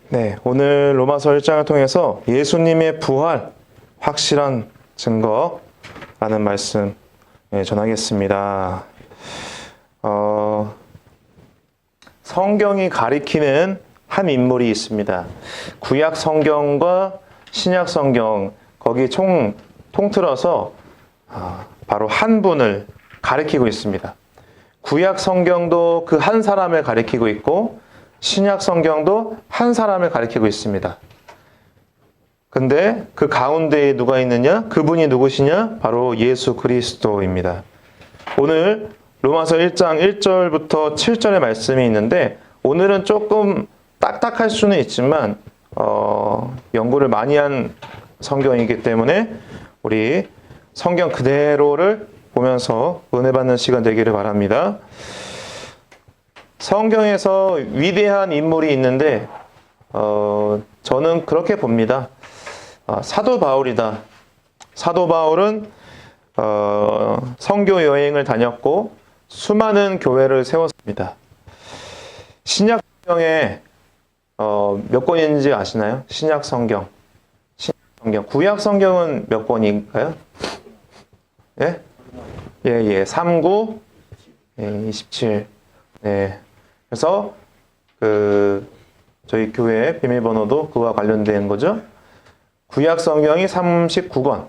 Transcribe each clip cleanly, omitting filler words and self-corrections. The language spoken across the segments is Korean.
네, 오늘 로마서 1장을 통해서 예수님의 부활, 확실한 증거라는 말씀 전하겠습니다. 성경이 가리키는 한 인물이 있습니다. 구약 성경과 신약 성경, 거기 통틀어서 바로 한 분을 가리키고 있습니다. 구약 성경도 그 한 사람을 가리키고 있고 신약 성경도 한 사람을 가리키고 있습니다. 근데 그 가운데에 누가 있느냐? 그분이 누구시냐? 바로 예수 그리스도입니다. 오늘 로마서 1장 1절부터 7절의 말씀이 있는데 오늘은 조금 딱딱할 수는 있지만 연구를 많이 한 성경이기 때문에 우리 성경 그대로를 보면서 은혜 받는 시간 되기를 바랍니다. 성경에서 위대한 인물이 있는데 저는 그렇게 봅니다. 사도 바울이다. 사도 바울은 선교 여행을 다녔고 수많은 교회를 세웠습니다. 신약 성경에 몇 권인지 아시나요? 신약 성경. 구약 성경은 몇 권인가요? 예? 예. 39, 27. 네. 그래서 저희 교회 비밀번호도 그와 관련된 거죠. 구약 성경이 39권,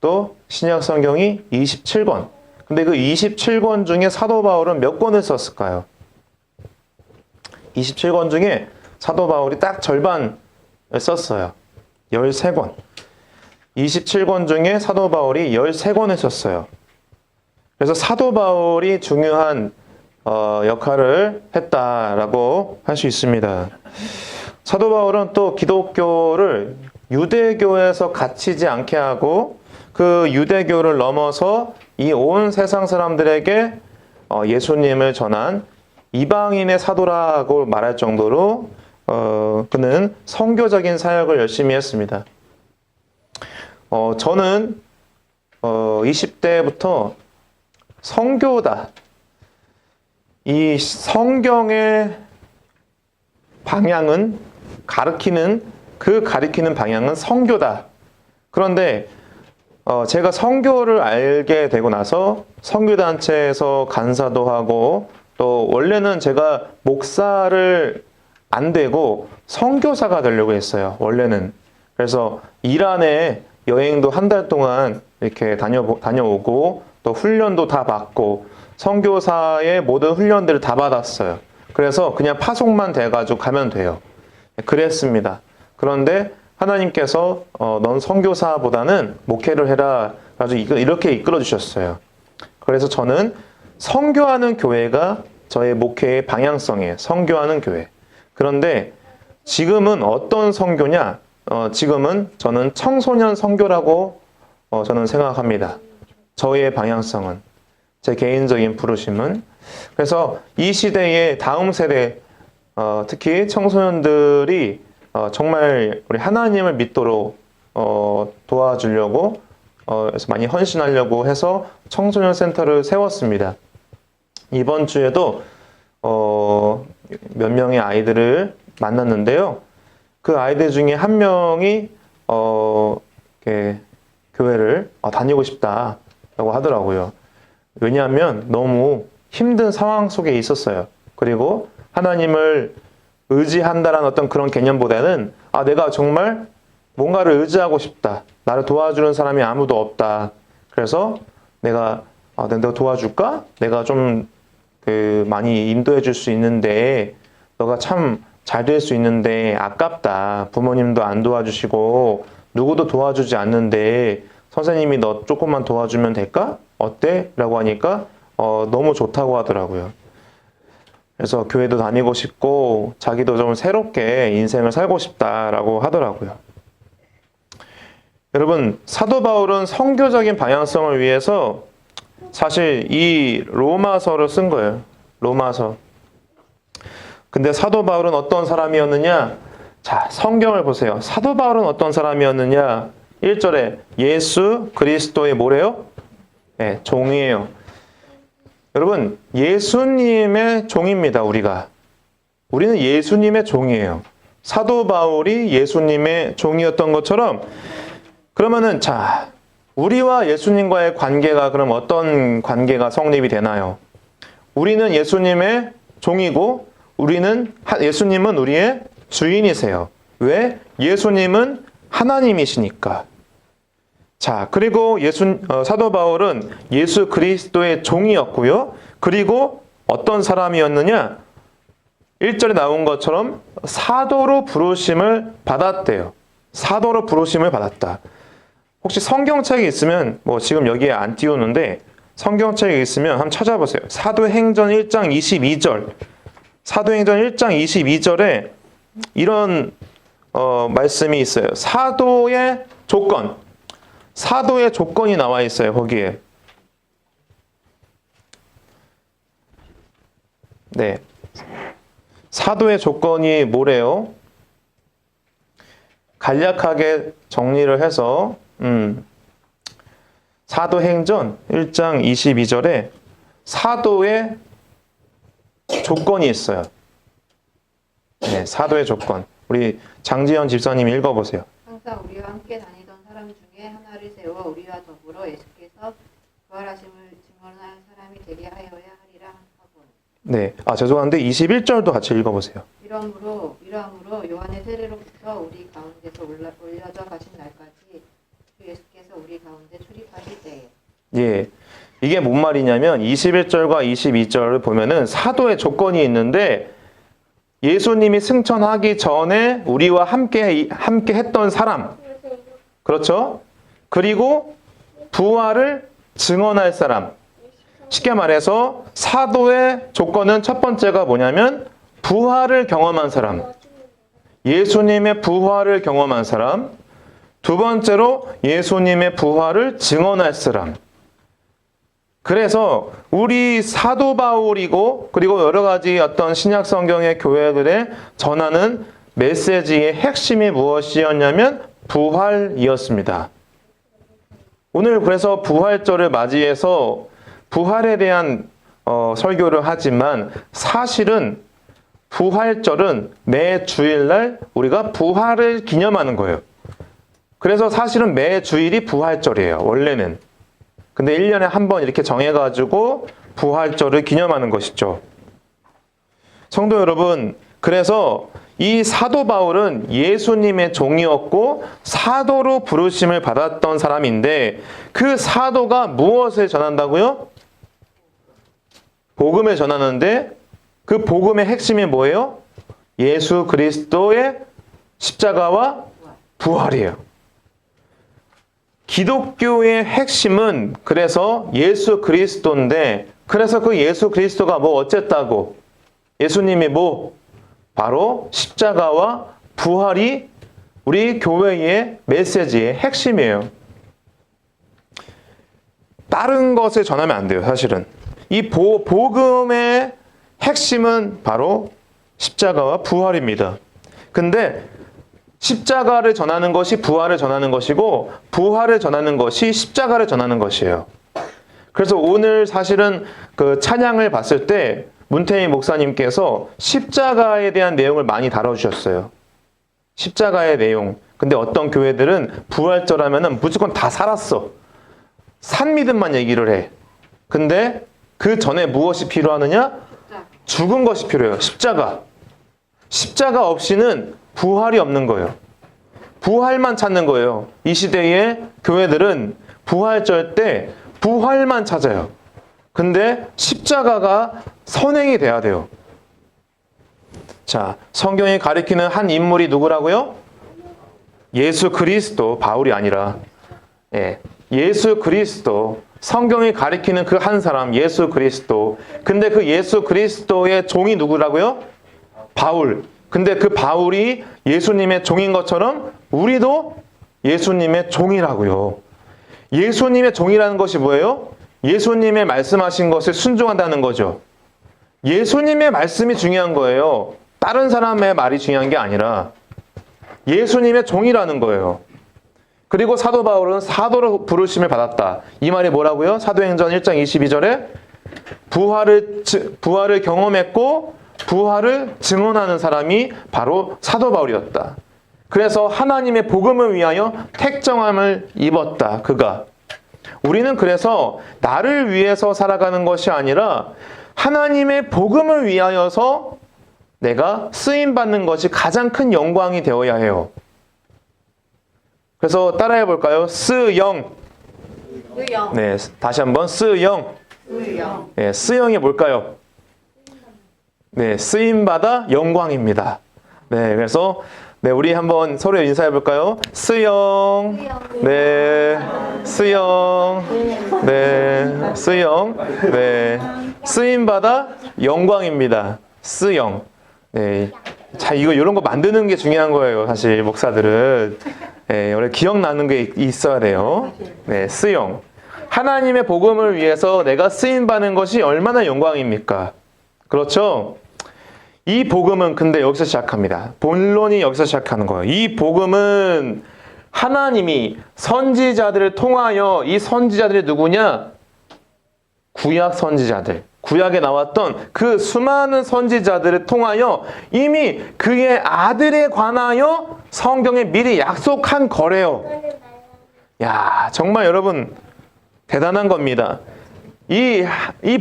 또 신약 성경이 27권. 근데 그 27권 중에 사도 바울은 몇 권을 썼을까요? 27권 중에 사도 바울이 딱 절반을 썼어요. 13권. 27권 중에 사도 바울이 13권을 썼어요. 그래서 사도 바울이 중요한 역할을 했다라고 할 수 있습니다. 사도 바울은 또 기독교를 유대교에서 갇히지 않게 하고 그 유대교를 넘어서 이 온 세상 사람들에게 예수님을 전한 이방인의 사도라고 말할 정도로 그는 선교적인 사역을 열심히 했습니다. 저는 20대부터 선교다. 이 성경의 방향은 가리키는 방향은 선교다. 그런데 제가 선교를 알게 되고 나서 선교단체에서 간사도 하고 또 원래는 제가 목사를 안 되고 선교사가 되려고 했어요. 원래는. 그래서 이란에 여행도 한 달 동안 이렇게 다녀오고 또 훈련도 다 받고 선교사의 모든 훈련들을 다 받았어요. 그래서 그냥 파송만 돼가지고 가면 돼요. 그랬습니다. 그런데 하나님께서 넌 선교사보다는 목회를 해라. 가지고 이렇게 이끌어 주셨어요. 그래서 저는 선교하는 교회가 저의 목회의 방향성이에요. 선교하는 교회. 그런데 지금은 어떤 선교냐? 지금은 저는 청소년 선교라고 저는 생각합니다. 저의 방향성은. 제 개인적인 부르심은. 그래서 이 시대의 다음 세대, 특히 청소년들이 정말 우리 하나님을 믿도록 도와주려고 그래서 많이 헌신하려고 해서 청소년 센터를 세웠습니다. 이번 주에도 몇 명의 아이들을 만났는데요. 그 아이들 중에 한 명이 이렇게 교회를 다니고 싶다라고 하더라고요. 왜냐하면 너무 힘든 상황 속에 있었어요. 그리고 하나님을 의지한다라는 어떤 그런 개념보다는 내가 정말 뭔가를 의지하고 싶다. 나를 도와주는 사람이 아무도 없다. 그래서 내가 도와줄까? 내가 좀 많이 인도해 줄 수 있는데 너가 참 잘 될 수 있는데 아깝다. 부모님도 안 도와주시고 누구도 도와주지 않는데 선생님이 너 조금만 도와주면 될까? 어때? 라고 하니까 너무 좋다고 하더라고요. 그래서 교회도 다니고 싶고 자기도 좀 새롭게 인생을 살고 싶다라고 하더라고요. 여러분, 사도 바울은 선교적인 방향성을 위해서 사실 이 로마서를 쓴 거예요. 로마서. 근데 사도 바울은 어떤 사람이었느냐? 자, 성경을 보세요. 사도 바울은 어떤 사람이었느냐? 1절에 예수 그리스도의 뭐래요? 네, 종이에요. 여러분, 예수님의 종입니다, 우리가. 우리는 예수님의 종이에요. 사도 바울이 예수님의 종이었던 것처럼, 그러면은 자, 우리와 예수님과의 관계가 그럼 어떤 관계가 성립이 되나요? 우리는 예수님의 종이고 예수님은 우리의 주인이세요. 왜? 예수님은 하나님이시니까. 자, 그리고 사도 바울은 예수 그리스도의 종이었고요. 그리고 어떤 사람이었느냐? 1절에 나온 것처럼 사도로 부르심을 받았대요. 사도로 부르심을 받았다. 혹시 성경책이 있으면 지금 여기에 안 띄우는데 성경책이 있으면 한번 찾아보세요. 사도행전 1장 22절. 사도행전 1장 22절에 이런 말씀이 있어요. 사도의 조건. 사도의 조건이 나와 있어요. 거기에. 네. 사도의 조건이 뭐래요? 간략하게 정리를 해서 사도행전 1장 22절에 사도의 조건이 있어요. 네, 사도의 조건. 우리 장지현 집사님이 읽어보세요. 항상 우리와 함께 다니던 사람 중에 하나를 세워 우리와 더불어 예수께서 부활하심을 증언할 사람이 되게 하여야 하리라 하고. 네, 죄송한데 21절도 같이 읽어보세요. 이러므로 요한의 세례로부터 우리 가운데서 올려져 가신 날까지 주 예수께서 우리 가운데 출입하실 때에. 예, 이게 뭔 말이냐면 21절과 22절을 보면은 사도의 조건이 있는데 예수님이 승천하기 전에 우리와 함께 했던 사람, 그렇죠? 그리고 부활을 증언할 사람. 쉽게 말해서 사도의 조건은 첫 번째가 뭐냐면 부활을 경험한 사람, 예수님의 부활을 경험한 사람. 두 번째로 예수님의 부활을 증언할 사람. 그래서 우리 사도 바울이고 그리고 여러 가지 어떤 신약 성경의 교회들의 전하는 메시지의 핵심이 무엇이었냐면 부활이었습니다. 오늘 그래서 부활절을 맞이해서 부활에 대한 설교를 하지만 사실은 부활절은 매 주일날 우리가 부활을 기념하는 거예요. 그래서 사실은 매 주일이 부활절이에요. 원래는. 근데 1년에 한 번 이렇게 정해가지고 부활절을 기념하는 것이죠. 성도 여러분, 그래서 이 사도 바울은 예수님의 종이었고 사도로 부르심을 받았던 사람인데 그 사도가 무엇을 전한다고요? 복음을 전하는데 그 복음의 핵심이 뭐예요? 예수 그리스도의 십자가와 부활이에요. 기독교의 핵심은 그래서 예수 그리스도인데 그래서 그 예수 그리스도가 어쨌다고? 예수님이 바로 십자가와 부활이 우리 교회의 메시지의 핵심이에요. 다른 것을 전하면 안 돼요, 사실은. 이 복음의 핵심은 바로 십자가와 부활입니다. 근데 십자가를 전하는 것이 부활을 전하는 것이고 부활을 전하는 것이 십자가를 전하는 것이에요. 그래서 오늘 사실은 그 찬양을 봤을 때 문태희 목사님께서 십자가에 대한 내용을 많이 다뤄주셨어요. 십자가의 내용. 근데 어떤 교회들은 부활절 하면은 무조건 다 살았어. 산 믿음만 얘기를 해. 근데 그 전에 무엇이 필요하느냐? 죽은 것이 필요해요. 십자가. 십자가 없이는 부활이 없는 거예요. 부활만 찾는 거예요. 이 시대의 교회들은 부활절 때 부활만 찾아요. 근데 십자가가 선행이 돼야 돼요. 자, 성경이 가리키는 한 인물이 누구라고요? 예수 그리스도, 바울이 아니라. 예수 그리스도. 성경이 가리키는 그 한 사람, 예수 그리스도. 근데 그 예수 그리스도의 종이 누구라고요? 바울. 근데 그 바울이 예수님의 종인 것처럼 우리도 예수님의 종이라고요. 예수님의 종이라는 것이 뭐예요? 예수님의 말씀하신 것을 순종한다는 거죠. 예수님의 말씀이 중요한 거예요. 다른 사람의 말이 중요한 게 아니라 예수님의 종이라는 거예요. 그리고 사도 바울은 사도로 부르심을 받았다. 이 말이 뭐라고요? 사도행전 1장 22절에 부활을 경험했고 부활을 증언하는 사람이 바로 사도 바울이었다. 그래서 하나님의 복음을 위하여 택정함을 입었다. 그가. 우리는 그래서 나를 위해서 살아가는 것이 아니라 하나님의 복음을 위하여서 내가 쓰임받는 것이 가장 큰 영광이 되어야 해요. 그래서 따라해 볼까요? 쓰영. 의영. 네, 다시 한번 쓰영. 의영. 네, 쓰영이 뭘까요? 네, 쓰임받아 영광입니다. 네, 그래서 네, 우리 한번 서로 인사해 볼까요? 쓰영. 네, 쓰영. 네, 쓰영. 네, 쓰임받아 영광입니다. 쓰영. 네, 자, 이런 거 만드는 게 중요한 거예요. 사실 목사들은. 네, 원래 기억나는 게 있어야 돼요. 네, 쓰영. 하나님의 복음을 위해서 내가 쓰임받는 것이 얼마나 영광입니까? 그렇죠? 이 복음은 근데 여기서 시작합니다. 본론이 여기서 시작하는 거예요. 이 복음은 하나님이 선지자들을 통하여, 이 선지자들이 누구냐? 구약 선지자들. 구약에 나왔던 그 수많은 선지자들을 통하여 이미 그의 아들에 관하여 성경에 미리 약속한 거래요. 야, 정말 여러분 대단한 겁니다. 이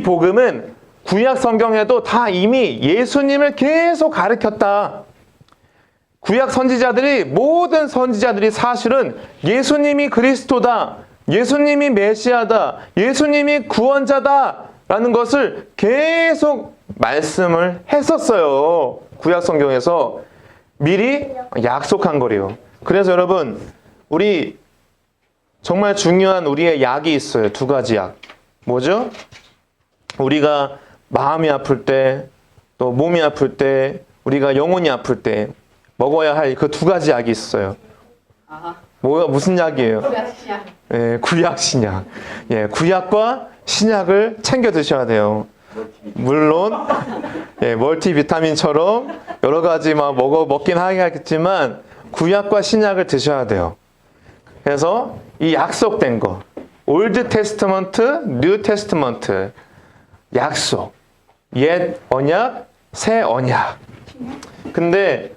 복음은 구약 성경에도 다 이미 예수님을 계속 가르쳤다. 구약 선지자들이, 모든 선지자들이 사실은 예수님이 그리스도다, 예수님이 메시아다, 예수님이 구원자다 라는 것을 계속 말씀을 했었어요. 구약 성경에서 미리 약속한 거래요. 그래서 여러분, 우리 정말 중요한 우리의 약이 있어요. 두 가지 약. 뭐죠? 우리가 마음이 아플 때, 또 몸이 아플 때, 우리가 영혼이 아플 때 먹어야 할 그 두 가지 약이 있어요. 무슨 약이에요? 구약신약. 예, 구약, 신약. 예, 구약과 신약을 챙겨 드셔야 돼요. 물론, 예, 멀티비타민처럼 여러 가지 먹긴 하겠지만, 구약과 신약을 드셔야 돼요. 그래서 이 약속된 거, 올드 테스트먼트, 뉴 테스트먼트, 약속, 옛 언약, 새 언약. 근데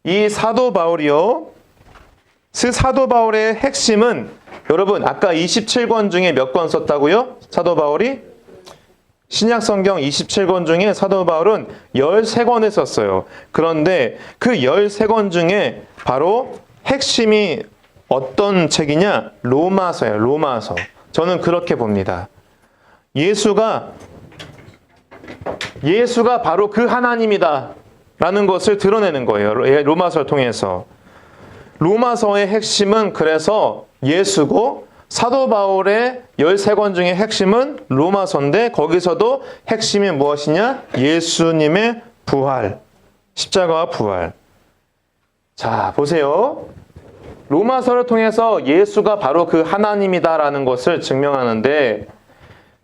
이 사도 바울이요, 사도 바울의 핵심은, 여러분 아까 27권 중에 몇 권 썼다고요? 사도 바울이? 신약 성경 27권 중에 사도 바울은 13권을 썼어요. 그런데 그 13권 중에 바로 핵심이 어떤 책이냐? 로마서예요. 로마서. 저는 그렇게 봅니다. 예수가 바로 그 하나님이다 라는 것을 드러내는 거예요. 로마서를 통해서. 로마서의 핵심은 그래서 예수고, 사도 바울의 13권 중에 핵심은 로마서인데, 거기서도 핵심이 무엇이냐? 예수님의 부활, 십자가와 부활. 자, 보세요. 로마서를 통해서 예수가 바로 그 하나님이다라는 것을 증명하는데,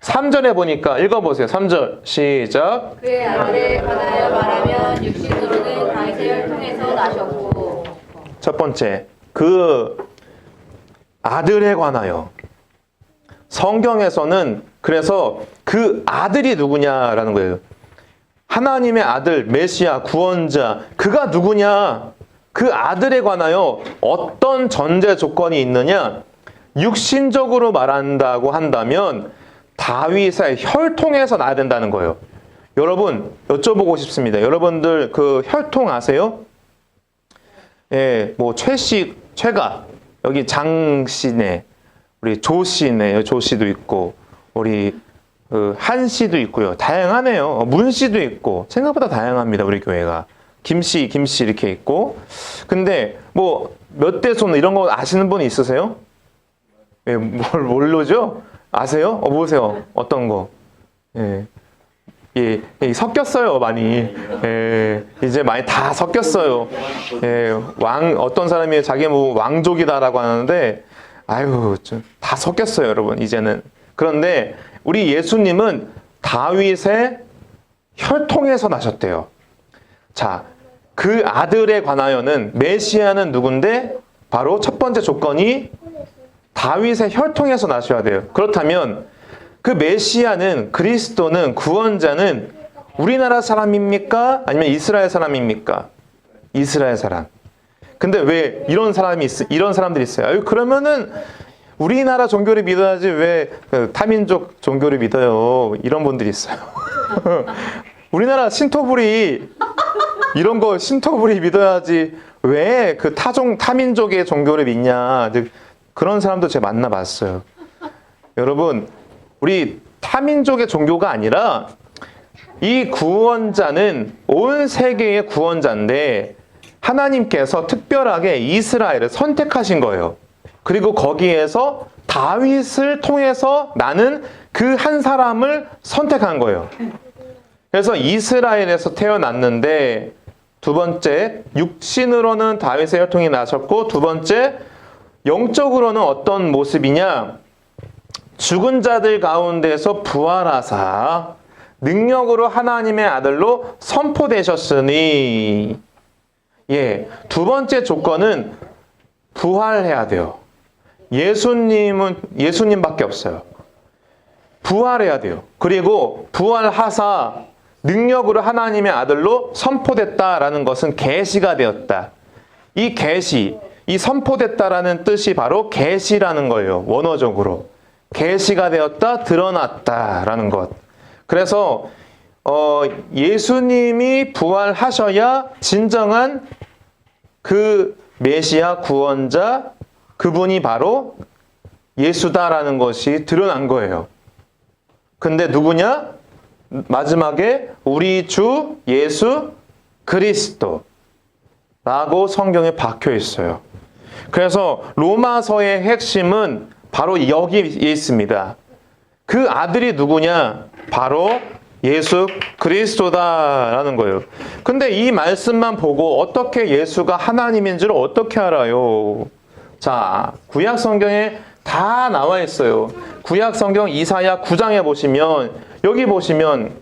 3절에 보니까 읽어보세요. 3절 시작. 그의 아들에 관하여 말하면 육신으로는 다윗의 혈통에서 나셨고. 첫 번째, 그 아들에 관하여. 성경에서는 그래서 그 아들이 누구냐라는 거예요. 하나님의 아들, 메시아, 구원자, 그가 누구냐? 그 아들에 관하여 어떤 전제 조건이 있느냐? 육신적으로 말한다고 한다면 다윗의 혈통에서 나야 된다는 거예요. 여러분, 여쭤보고 싶습니다. 여러분들 그 혈통 아세요? 예, 뭐 최가, 여기 장씨네, 우리 조씨네, 여기 조씨도 있고, 우리 한 씨도 있고요. 다양하네요. 문 씨도 있고, 생각보다 다양합니다. 우리 교회가. 김씨 이렇게 있고. 근데 뭐 몇 대 손 이런 거 아시는 분 있으세요? 예, 모르죠? 아세요? 보세요. 어떤 거? 예. 예, 섞였어요, 많이. 예, 이제 많이 다 섞였어요. 예, 어떤 사람이 자기 뭐 왕족이다라고 하는데, 아유, 다 섞였어요, 여러분, 이제는. 그런데 우리 예수님은 다윗의 혈통에서 나셨대요. 자, 그 아들에 관하여는 메시아는 누군데? 바로 첫 번째 조건이 다윗의 혈통에서 나셔야 돼요. 그렇다면 그 메시아는, 그리스도는, 구원자는 우리나라 사람입니까? 아니면 이스라엘 사람입니까? 이스라엘 사람. 근데 왜 이런 사람들이 있어요? 아유, 그러면은 우리나라 종교를 믿어야지 왜 타민족 종교를 믿어요? 이런 분들이 있어요. 우리나라 신토부리 이런 거 신토부리 믿어야지 왜 그 타민족의 종교를 믿냐? 그런 사람도 제가 만나봤어요. 여러분, 우리 타민족의 종교가 아니라 이 구원자는 온 세계의 구원자인데 하나님께서 특별하게 이스라엘을 선택하신 거예요. 그리고 거기에서 다윗을 통해서 나는 그 한 사람을 선택한 거예요. 그래서 이스라엘에서 태어났는데 두 번째, 육신으로는 다윗의 혈통이 나셨고 두 번째, 영적으로는 어떤 모습이냐? 죽은 자들 가운데서 부활하사 능력으로 하나님의 아들로 선포되셨으니, 예, 두 번째 조건은 부활해야 돼요. 예수님밖에 없어요. 부활해야 돼요. 그리고 부활하사 능력으로 하나님의 아들로 선포됐다라는 것은 계시가 되었다. 이 계시, 이 선포됐다라는 뜻이 바로 계시라는 거예요. 원어적으로. 계시가 되었다, 드러났다라는 것. 그래서 예수님이 부활하셔야 진정한 그 메시아 구원자, 그분이 바로 예수다라는 것이 드러난 거예요. 근데 누구냐? 마지막에 우리 주 예수 그리스도라고 성경에 박혀 있어요. 그래서 로마서의 핵심은 바로 여기에 있습니다. 그 아들이 누구냐? 바로 예수 그리스도다라는 거예요. 근데 이 말씀만 보고 어떻게 예수가 하나님인 줄 어떻게 알아요? 자, 구약 성경에 다 나와 있어요. 구약 성경 이사야 9장에 보시면, 여기 보시면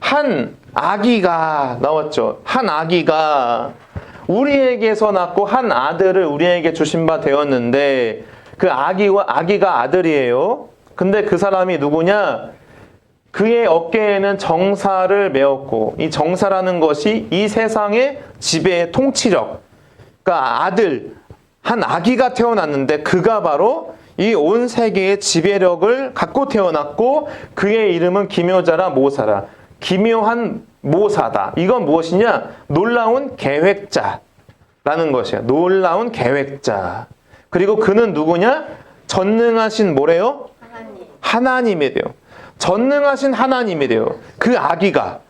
한 아기가 나왔죠. 한 아기가 우리에게서 낳고 한 아들을 우리에게 주신 바 되었는데 그 아기가 아들이에요. 근데 그 사람이 누구냐? 그의 어깨에는 정사를 메었고, 이 정사라는 것이 이 세상의 지배의 통치력. 그러니까 한 아기가 태어났는데 그가 바로 이 온 세계의 지배력을 갖고 태어났고, 그의 이름은 기묘자라 모사라. 기묘한 모사다. 이건 무엇이냐? 놀라운 계획자라는 것이야. 놀라운 계획자. 그리고 그는 누구냐? 전능하신 뭐래요? 하나님이래요. 전능하신 하나님이래요. 그 아기가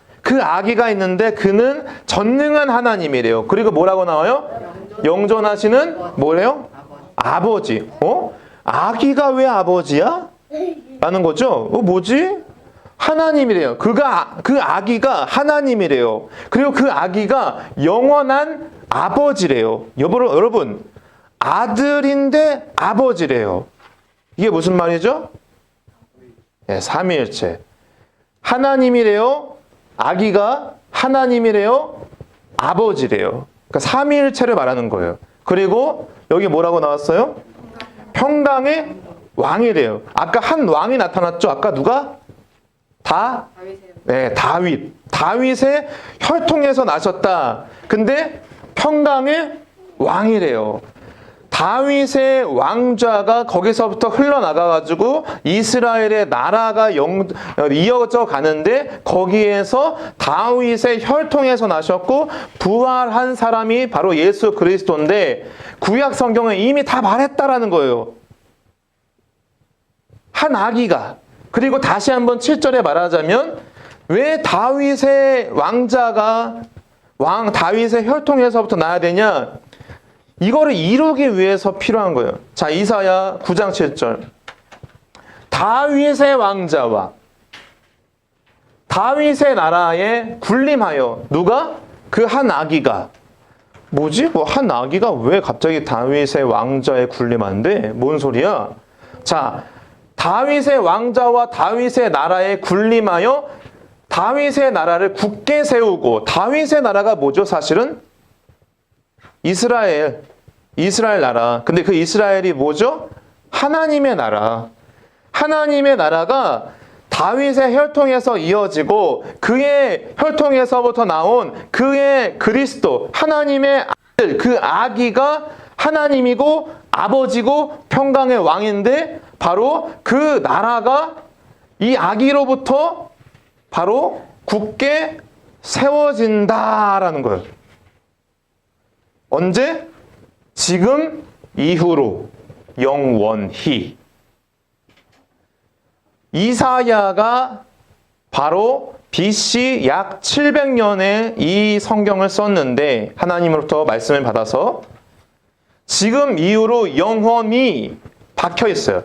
있는데 그는 전능한 하나님이래요. 그리고 뭐라고 나와요? 영존하시는 뭐래요? 아버지. 아기가 왜 아버지야? 라는 거죠. 뭐지? 하나님이래요. 그 아기가 하나님이래요. 그리고 그 아기가 영원한 아버지래요. 여러분, 아들인데 아버지래요. 이게 무슨 말이죠? 네, 삼위일체. 하나님이래요. 아기가 하나님이래요. 아버지래요. 그러니까 삼위일체를 말하는 거예요. 그리고 여기 뭐라고 나왔어요? 평강의 왕이래요. 아까 한 왕이 나타났죠? 아까 누가? 네, 다윗. 다윗의 혈통에서 나셨다. 근데 평강의 왕이래요. 다윗의 왕좌가 거기서부터 흘러나가가지고 이스라엘의 나라가 이어져 가는데 거기에서 다윗의 혈통에서 나셨고 부활한 사람이 바로 예수 그리스도인데 구약 성경은 이미 다 말했다라는 거예요. 한 아기가. 그리고 다시 한번 7절에 말하자면 왜 다윗의 왕자가 다윗의 혈통에서부터 나야 되냐? 이거를 이루기 위해서 필요한 거예요. 자, 이사야 9장 7절. 다윗의 왕자와 다윗의 나라에 군림하여 누가? 그 한 아기가. 뭐지? 한 아기가 왜 갑자기 다윗의 왕자에 군림한대? 뭔 소리야? 자, 다윗의 왕자와 다윗의 나라에 군림하여 다윗의 나라를 굳게 세우고, 다윗의 나라가 뭐죠? 사실은 이스라엘 나라. 근데 그 이스라엘이 뭐죠? 하나님의 나라. 하나님의 나라가 다윗의 혈통에서 이어지고 그의 혈통에서부터 나온 그의 그리스도 하나님의 아들 그 아기가 하나님이고 아버지고 평강의 왕인데 바로 그 나라가 이 아기로부터 바로 굳게 세워진다라는 거예요. 언제? 지금 이후로 영원히. 이사야가 바로 BC 약 700년에 이 성경을 썼는데 하나님으로부터 말씀을 받아서 지금 이후로 영원히 박혀 있어요.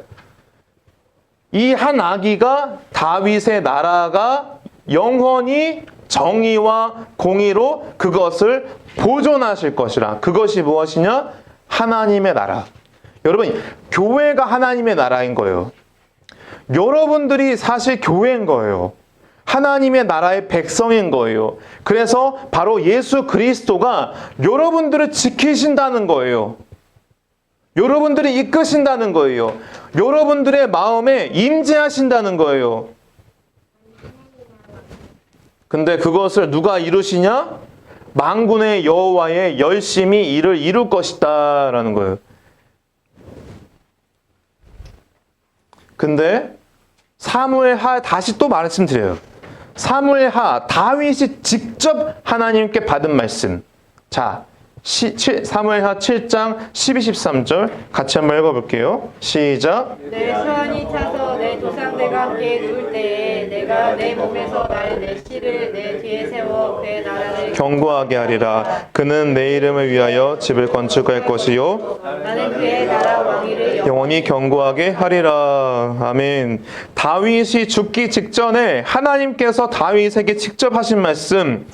이 한 아기가 다윗의 나라가 영원히 정의와 공의로 그것을 보존하실 것이라. 그것이 무엇이냐? 하나님의 나라. 여러분, 교회가 하나님의 나라인 거예요. 여러분들이 사실 교회인 거예요. 하나님의 나라의 백성인 거예요. 그래서 바로 예수 그리스도가 여러분들을 지키신다는 거예요. 여러분들이 이끄신다는 거예요. 여러분들의 마음에 임재하신다는 거예요. 근데 그것을 누가 이루시냐? 만군의 여호와의 열심히 이를 이룰 것이다 라는 거예요. 근데 사무엘하 다시 또 말씀드려요. 사무엘하 다윗이 직접 하나님께 받은 말씀. 자, 사무엘하 7장 12, 13절 같이 한번 읽어볼게요. 시작. 내 수완이 차서 내 조상들과 함께 누울 때에 내가 내 몸에서 날 내 씨를 내 뒤에 세워 그의 나라를 견고하게 하리라. 그는 내 이름을 위하여 집을 건축할 것이요 나는 그의 나라 왕위를 영원히 견고하게 하리라. 아멘. 다윗이 죽기 직전에 하나님께서 다윗에게 직접 하신 말씀.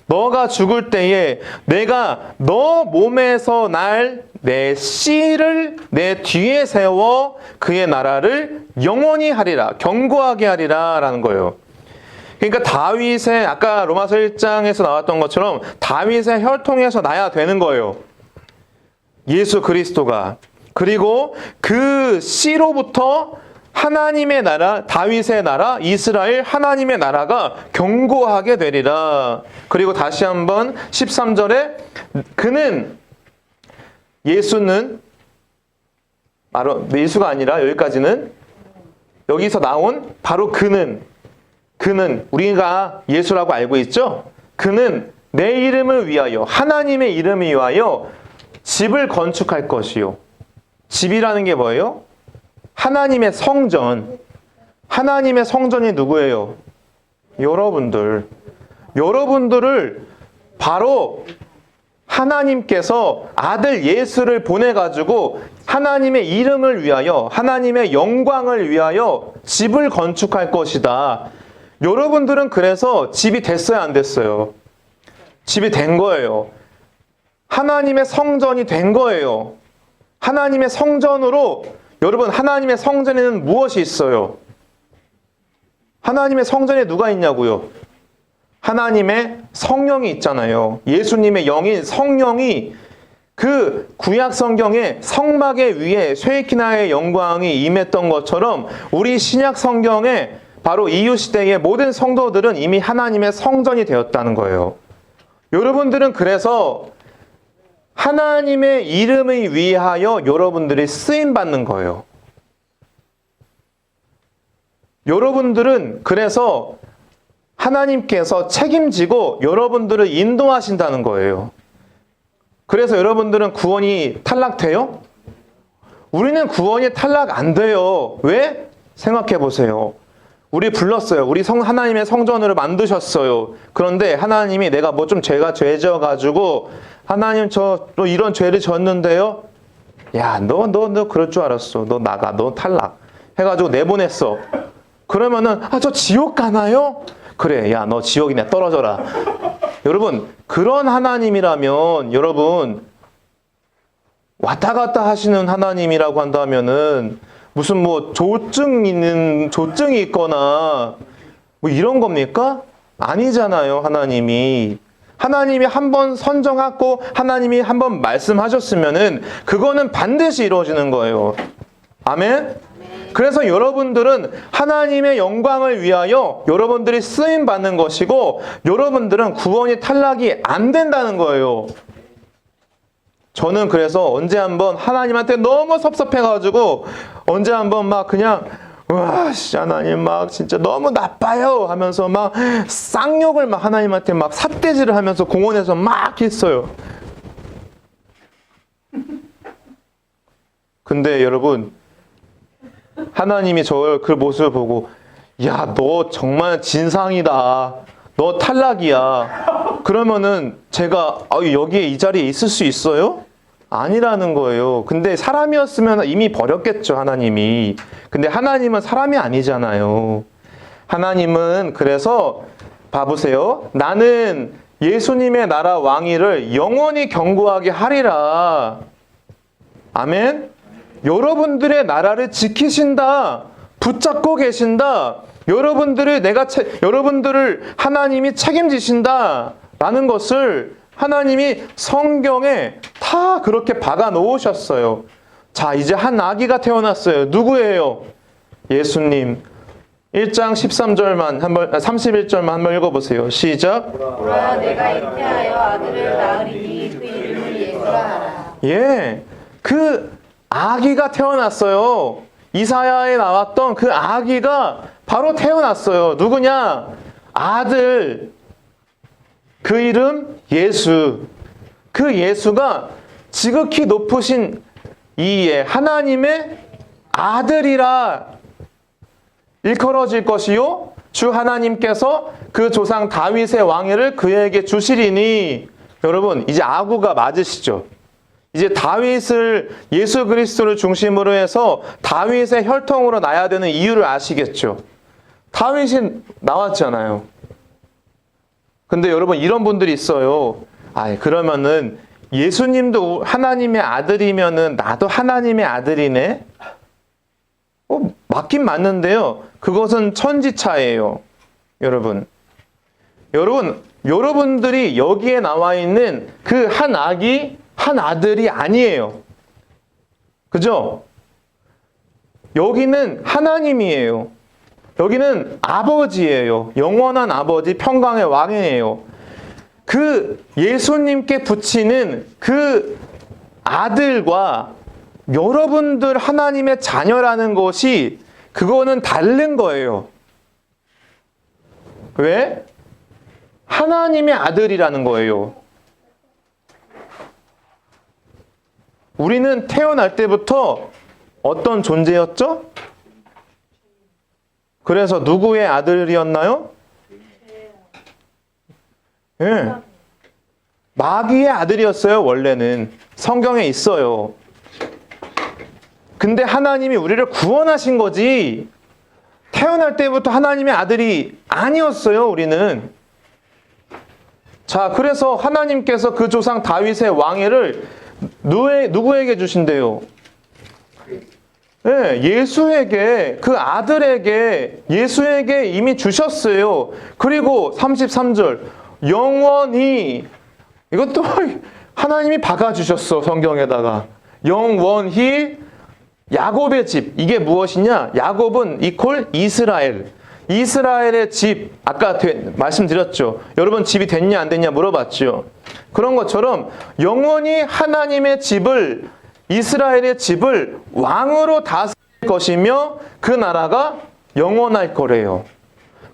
너가 죽을 때에 내가 너 몸에서 날 내 씨를 내 뒤에 세워 그의 나라를 영원히 하리라. 견고하게 하리라 라는 거예요. 그러니까 다윗의 아까 로마서 1장에서 나왔던 것처럼 다윗의 혈통에서 나야 되는 거예요. 예수 그리스도가. 그리고 그 씨로부터 하나님의 나라, 다윗의 나라, 이스라엘 하나님의 나라가 견고하게 되리라. 그리고 다시 한번 13절에 그는 예수는 바로 예수가 아니라 여기까지는 여기서 나온 바로 그는 우리가 예수라고 알고 있죠? 그는 내 이름을 위하여 하나님의 이름을 위하여 집을 건축할 것이요. 집이라는 게 뭐예요? 하나님의 성전. 하나님의 성전이 누구예요? 여러분들을 바로 하나님께서 아들 예수를 보내가지고 하나님의 이름을 위하여 하나님의 영광을 위하여 집을 건축할 것이다. 여러분들은 그래서 집이 됐어요, 안 됐어요? 집이 된 거예요. 하나님의 성전이 된 거예요. 하나님의 성전으로 여러분, 하나님의 성전에는 무엇이 있어요? 하나님의 성전에 누가 있냐고요? 하나님의 성령이 있잖아요. 예수님의 영인 성령이 그 구약 성경에 성막의 위에 쉐키나의 영광이 임했던 것처럼 우리 신약 성경에 바로 이후 시대의 모든 성도들은 이미 하나님의 성전이 되었다는 거예요. 여러분들은 그래서 하나님의 이름을 위하여 여러분들이 쓰임받는 거예요. 여러분들은 그래서 하나님께서 책임지고 여러분들을 인도하신다는 거예요. 그래서 여러분들은 구원이 탈락돼요? 우리는 구원이 탈락 안 돼요. 왜? 생각해 보세요. 우리 불렀어요. 우리 하나님의 성전으로 만드셨어요. 그런데 하나님이 내가 뭐 좀 죄가 죄져가지고 하나님 저 이런 죄를 졌는데요. 야, 너 그럴 줄 알았어. 너 나가. 너 탈락. 해가지고 내보냈어. 그러면은 저 지옥 가나요? 그래. 야, 너 지옥이네. 떨어져라. 여러분, 그런 하나님이라면 여러분 왔다 갔다 하시는 하나님이라고 한다면은 무슨 뭐 조증이 있거나 뭐 이런 겁니까? 아니잖아요. 하나님이 한번 선정하고 하나님이 한번 말씀하셨으면은 그거는 반드시 이루어지는 거예요. 아멘? 그래서 여러분들은 하나님의 영광을 위하여 여러분들이 쓰임 받는 것이고 여러분들은 구원이 탈락이 안 된다는 거예요. 저는 그래서 언제 한번 하나님한테 너무 섭섭해가지고 언제 한번 막 그냥 와, 하나님 막 진짜 너무 나빠요 하면서 막 쌍욕을 막 하나님한테 막 삿대질을 하면서 공원에서 막 했어요. 근데 여러분 하나님이 저 그 모습을 보고 야, 너 정말 진상이다. 너 탈락이야. 그러면은 제가 여기에 이 자리에 있을 수 있어요? 아니라는 거예요. 근데 사람이었으면 이미 버렸겠죠, 하나님이. 근데 하나님은 사람이 아니잖아요. 하나님은 그래서 봐보세요. 나는 예수님의 나라 왕위를 영원히 견고하게 하리라. 아멘. 여러분들의 나라를 지키신다. 붙잡고 계신다. 여러분들을 하나님이 책임지신다. 라는 것을 하나님이 성경에 다 그렇게 박아 놓으셨어요. 자, 이제 한 아기가 태어났어요. 누구예요? 예수님. 1장 13절만 31절만 한번 읽어보세요. 시작. 보라, 내가 잉태하여 아들을 낳으리니 그 이름을 예수라 하라. 예, 그 아기가 태어났어요. 이사야에 나왔던 그 아기가 바로 태어났어요. 누구냐? 아들. 그 이름 예수. 그 예수가 지극히 높으신 이에 하나님의 아들이라 일컬어질 것이요 주 하나님께서 그 조상 다윗의 왕위를 그에게 주시리니. 여러분 이제 아구가 맞으시죠? 이제 다윗을 예수 그리스도를 중심으로 해서 다윗의 혈통으로 나야 되는 이유를 아시겠죠? 다윗이 나왔잖아요. 근데 여러분 이런 분들이 있어요. 그러면은 예수님도 하나님의 아들이면은 나도 하나님의 아들이네? 맞긴 맞는데요. 그것은 천지차예요. 여러분들이 여기에 나와 있는 그 한 아기, 한 아들이 아니에요. 그죠? 여기는 하나님이에요. 여기는 아버지예요. 영원한 아버지, 평강의 왕이에요. 그 예수님께 붙이는 그 아들과 여러분들 하나님의 자녀라는 것이 그거는 다른 거예요. 왜? 하나님의 아들이라는 거예요. 우리는 태어날 때부터 어떤 존재였죠? 그래서 누구의 아들이었나요? 예. 마귀의 아들이었어요, 원래는. 성경에 있어요. 근데 하나님이 우리를 구원하신 거지, 태어날 때부터 하나님의 아들이 아니었어요, 우리는. 자, 그래서 하나님께서 그 조상 다윗의 왕위를 누구에게 주신대요? 네, 예수에게, 그 아들에게, 예수에게 이미 주셨어요. 그리고 33절, 영원히, 이것도 하나님이 박아주셨어, 성경에다가. 영원히 야곱의 집. 이게 무엇이냐? 야곱은 이퀄 이스라엘. 이스라엘의 집. 아까 말씀드렸죠. 여러분 집이 됐냐 안 됐냐 물어봤죠. 그런 것처럼 영원히 하나님의 집을, 이스라엘의 집을 왕으로 다스릴 것이며 그 나라가 영원할 거래요.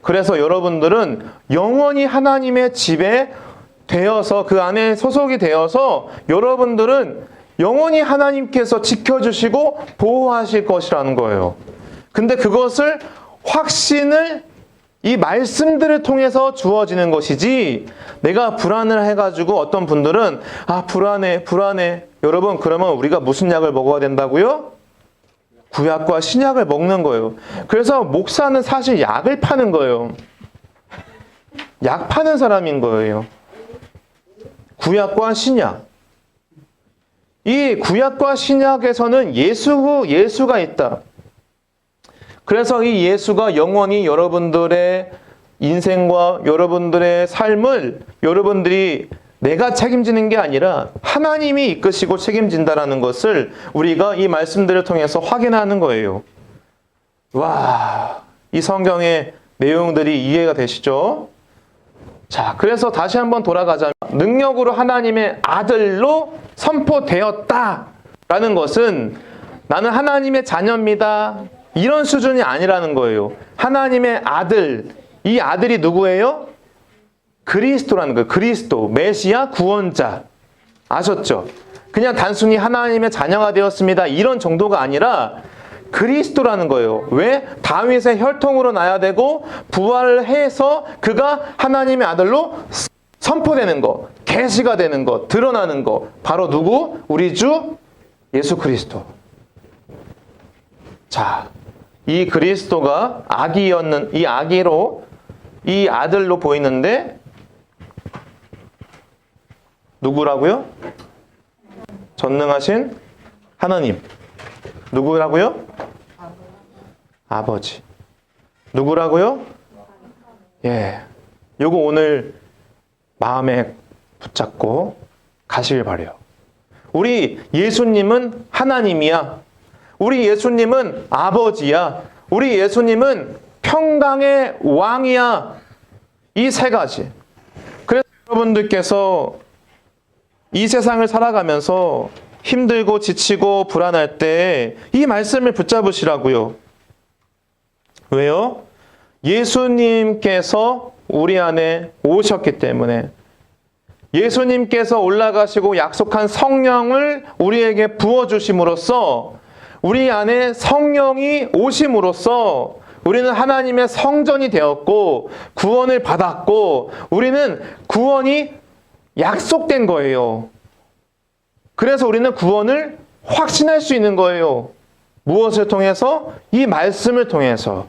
그래서 여러분들은 영원히 하나님의 집에 되어서, 그 안에 소속이 되어서 여러분들은 영원히 하나님께서 지켜주시고 보호하실 것이라는 거예요. 근데 그것을 확신을 이 말씀들을 통해서 주어지는 것이지, 내가 불안을 해가지고 어떤 분들은 불안해. 여러분, 그러면 우리가 무슨 약을 먹어야 된다고요? 구약과 신약을 먹는 거예요. 그래서 목사는 사실 약을 파는 거예요. 약 파는 사람인 거예요. 구약과 신약. 이 구약과 신약에서는 예수가 있다. 그래서 이 예수가 영원히 여러분들의 인생과 여러분들의 삶을 여러분들이 내가 책임지는 게 아니라 하나님이 이끄시고 책임진다라는 것을 우리가 이 말씀들을 통해서 확인하는 거예요. 와, 이 성경의 내용들이 이해가 되시죠? 자, 그래서 다시 한번 돌아가자면 능력으로 하나님의 아들로 선포되었다라는 것은 나는 하나님의 자녀입니다. 이런 수준이 아니라는 거예요. 하나님의 아들, 이 아들이 누구예요? 그리스도라는 거예요. 그리스도, 메시아, 구원자. 아셨죠? 그냥 단순히 하나님의 자녀가 되었습니다. 이런 정도가 아니라 그리스도라는 거예요. 왜? 다윗의 혈통으로 나야 되고 부활해서 그가 하나님의 아들로 선포되는 거, 계시가 되는 거, 드러나는 거. 바로 누구? 우리 주 예수 그리스도. 자, 이 그리스도가 아기였는 이 아기로 이 아들로 보이는데 누구라고요? 전능하신 하나님. 누구라고요? 아버지. 누구라고요? 예. 요거 오늘 마음에 붙잡고 가시길 바래요. 우리 예수님은 하나님이야. 우리 예수님은 아버지야. 우리 예수님은 평강의 왕이야. 이 세 가지. 그래서 여러분들께서 이 세상을 살아가면서 힘들고 지치고 불안할 때 이 말씀을 붙잡으시라고요. 왜요? 예수님께서 우리 안에 오셨기 때문에, 예수님께서 올라가시고 약속한 성령을 우리에게 부어주심으로써, 우리 안에 성령이 오심으로써 우리는 하나님의 성전이 되었고 구원을 받았고 우리는 구원이 약속된 거예요. 그래서 우리는 구원을 확신할 수 있는 거예요. 무엇을 통해서? 이 말씀을 통해서.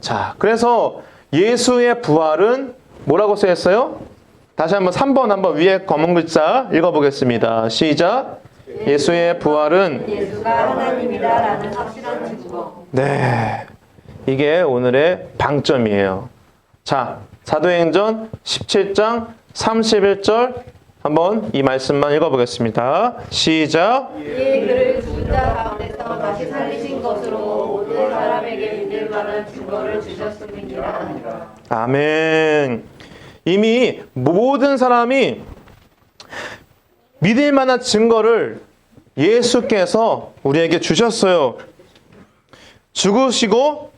자, 그래서 예수의 부활은 뭐라고 쓰였어요? 다시 한번 3번 한번 위에 검은 글자 읽어보겠습니다. 시작. 예수의 부활은 예수가 하나님이다라는 확실한 증거. 네, 이게 오늘의 방점이에요. 자, 사도행전 17장 31절 한번 이 말씀만 읽어보겠습니다. 시작. 이에 그를 죽은 자 가운데서 다시 살리신 것으로 모든 사람에게 믿을 만한 증거를 주셨음이니라. 아멘. 이미 모든 사람이 믿을 만한 증거를 예수께서 우리에게 주셨어요. 죽으시고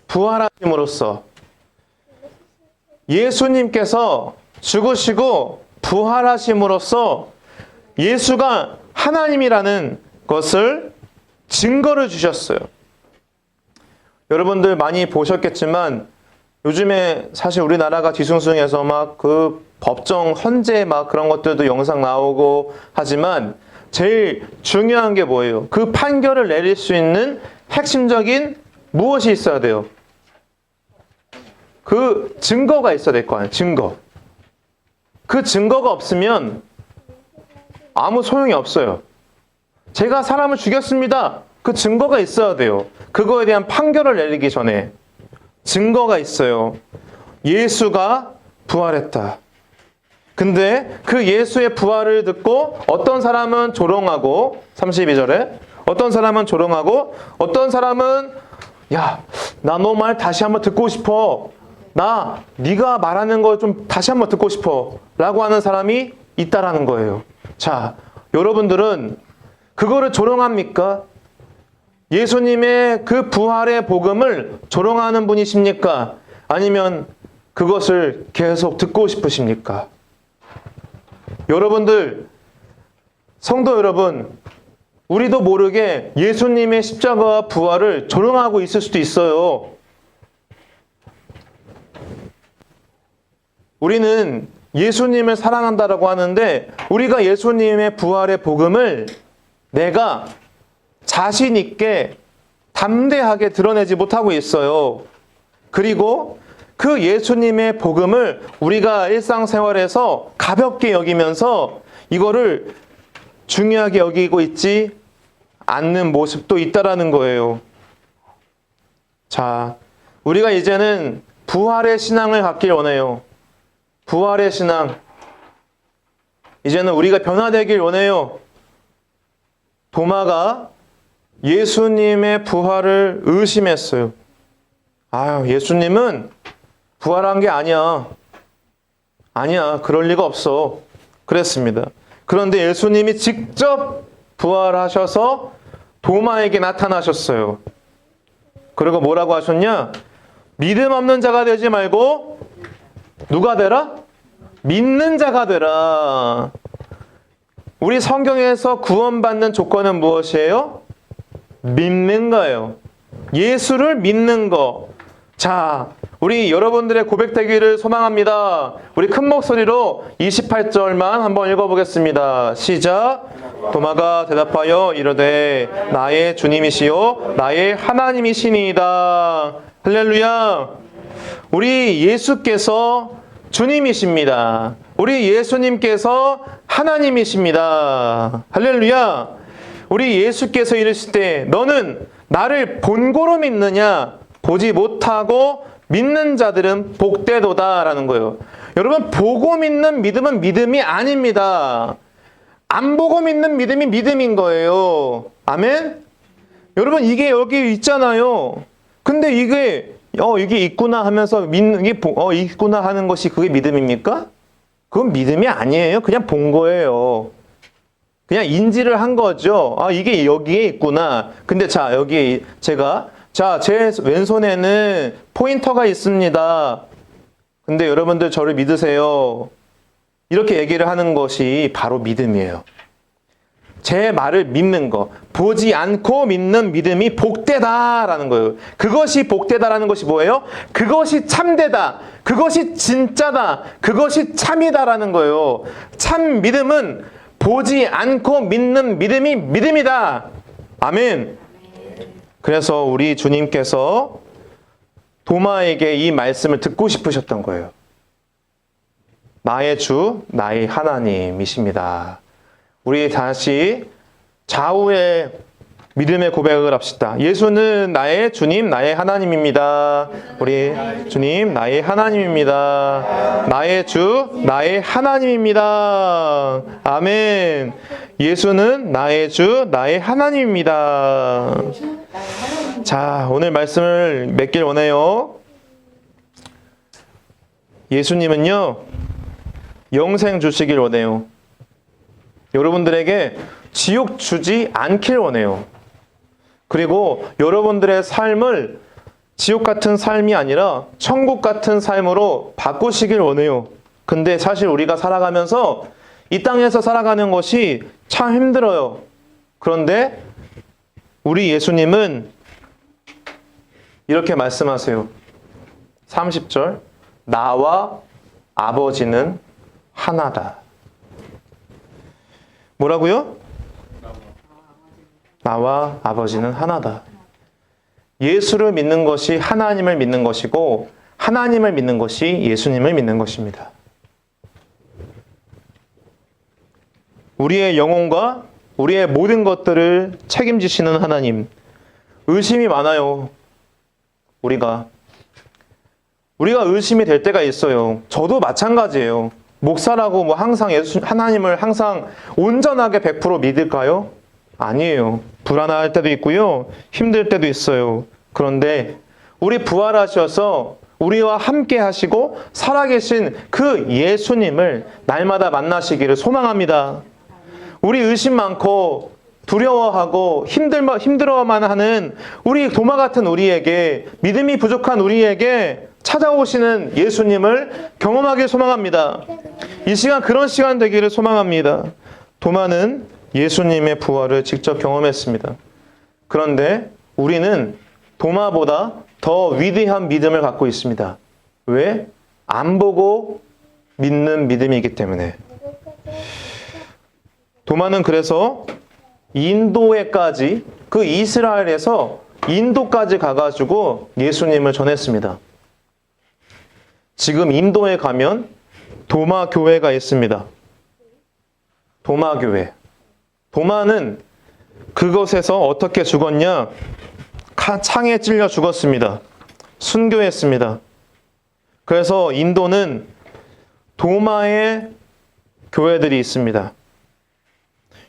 부활하심으로써 예수님께서 죽으시고 부활하심으로써 예수가 하나님이라는 것을 증거를 주셨어요. 여러분들 많이 보셨겠지만 요즘에 사실 우리나라가 뒤숭숭해서 막 그 법정 헌재 막 그런 것들도 영상 나오고 하지만 제일 중요한 게 뭐예요? 그 판결을 내릴 수 있는 핵심적인 무엇이 있어야 돼요? 그 증거가 있어야 될 거 아니에요. 증거. 그 증거가 없으면 아무 소용이 없어요. 제가 사람을 죽였습니다. 그 증거가 있어야 돼요. 그거에 대한 판결을 내리기 전에 증거가 있어요. 예수가 부활했다. 근데 그 예수의 부활을 듣고 어떤 사람은 조롱하고 32절에 어떤 사람은 조롱하고 어떤 사람은 야, 나 너 말 다시 한번 듣고 싶어. 나 네가 말하는 거 좀 다시 한번 듣고 싶어. 라고 하는 사람이 있다라는 거예요. 자, 여러분들은 그거를 조롱합니까? 예수님의 그 부활의 복음을 조롱하는 분이십니까? 아니면 그것을 계속 듣고 싶으십니까? 여러분들, 성도 여러분, 우리도 모르게 예수님의 십자가와 부활을 조롱하고 있을 수도 있어요. 우리는 예수님을 사랑한다라고 하는데 우리가 예수님의 부활의 복음을 내가 자신 있게 담대하게 드러내지 못하고 있어요. 그리고 그 예수님의 복음을 우리가 일상생활에서 가볍게 여기면서 이거를 중요하게 여기고 있지 않는 모습도 있다라는 거예요. 자, 우리가 이제는 부활의 신앙을 갖길 원해요. 부활의 신앙. 이제는 우리가 변화되길 원해요. 도마가 예수님의 부활을 의심했어요. 아유, 예수님은 부활한 게 아니야. 아니야, 그럴 리가 없어. 그랬습니다. 그런데 예수님이 직접 부활하셔서 도마에게 나타나셨어요. 그리고 뭐라고 하셨냐? 믿음 없는 자가 되지 말고 누가 되라? 믿는 자가 되라. 우리 성경에서 구원받는 조건은 무엇이에요? 믿는 거예요. 예수를 믿는 거. 자, 우리 여러분들의 고백되기를 소망합니다. 우리 큰 목소리로 28절만 한번 읽어보겠습니다. 시작. 도마가 대답하여 이르되 나의 주님이시요 나의 하나님이시니이다. 할렐루야. 우리 예수께서 주님이십니다. 우리 예수님께서 하나님이십니다. 할렐루야. 우리 예수께서 이르실 때 너는 나를 본고로 믿느냐? 보지 못하고 믿는 자들은 복되도다라는 거예요. 여러분, 보고 믿는 믿음은 믿음이 아닙니다. 안 보고 믿는 믿음이 믿음인 거예요. 아멘? 여러분, 이게 여기 있잖아요. 근데 이게 있구나 하면서 믿는 게 있구나 하는 것이 그게 믿음입니까? 그건 믿음이 아니에요. 그냥 본 거예요. 그냥 인지를 한 거죠. 아, 이게 여기에 있구나. 근데 자, 여기 제가 제 왼손에는 포인터가 있습니다. 근데 여러분들 저를 믿으세요. 이렇게 얘기를 하는 것이 바로 믿음이에요. 제 말을 믿는 거. 보지 않고 믿는 믿음이 복되다라는 거예요. 그것이 복되다라는 것이 뭐예요? 그것이 참되다. 그것이 진짜다. 그것이 참이다라는 거예요. 참 믿음은 보지 않고 믿는 믿음이 믿음이다. 아멘. 그래서 우리 주님께서 도마에게 이 말씀을 듣고 싶으셨던 거예요. 나의 주, 나의 하나님이십니다. 우리 다시 좌우의 믿음의 고백을 합시다. 예수는 나의 주님, 나의 하나님입니다. 우리 주님, 나의 하나님입니다. 나의 주, 나의 하나님입니다. 아멘. 예수는 나의 주, 나의 하나님입니다. 자, 오늘 말씀을 맺길 원해요. 예수님은요, 영생 주시길 원해요. 여러분들에게 지옥 주지 않길 원해요. 그리고 여러분들의 삶을 지옥 같은 삶이 아니라 천국 같은 삶으로 바꾸시길 원해요. 근데 사실 우리가 살아가면서 이 땅에서 살아가는 것이 참 힘들어요. 그런데 우리 예수님은 이렇게 말씀하세요. 30절. 나와 아버지는 하나다. 뭐라고요? 나와 아버지는 하나다. 예수를 믿는 것이 하나님을 믿는 것이고 하나님을 믿는 것이 예수님을 믿는 것입니다. 우리의 영혼과 우리의 모든 것들을 책임지시는 하나님. 의심이 많아요. 우리가 의심이 될 때가 있어요. 저도 마찬가지예요. 목사라고 항상 하나님을 항상 온전하게 100% 믿을까요? 아니에요. 불안할 때도 있고요. 힘들 때도 있어요. 그런데 우리 부활하셔서 우리와 함께 하시고 살아계신 그 예수님을 날마다 만나시기를 소망합니다. 우리 의심 많고 두려워하고 힘들어만 하는 우리 도마 같은 우리에게, 믿음이 부족한 우리에게 찾아오시는 예수님을 경험하길 소망합니다. 이 시간 그런 시간 되기를 소망합니다. 도마는 예수님의 부활을 직접 경험했습니다. 그런데 우리는 도마보다 더 위대한 믿음을 갖고 있습니다. 왜? 안 보고 믿는 믿음이기 때문에. 도마는 그래서 인도에까지, 그 이스라엘에서 인도까지 가가지고 예수님을 전했습니다. 지금 인도에 가면 도마 교회가 있습니다. 도마 교회. 도마는 그곳에서 어떻게 죽었냐? 창에 찔려 죽었습니다. 순교했습니다. 그래서 인도는 도마의 교회들이 있습니다.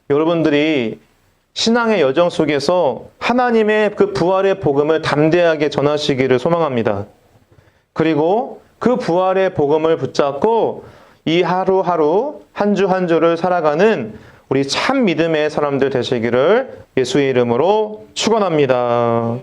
여러분들이 신앙의 여정 속에서 하나님의 그 부활의 복음을 담대하게 전하시기를 소망합니다. 그리고 그 부활의 복음을 붙잡고 이 하루하루 한 주 한 주를 살아가는 우리 참 믿음의 사람들 되시기를 예수의 이름으로 축원합니다.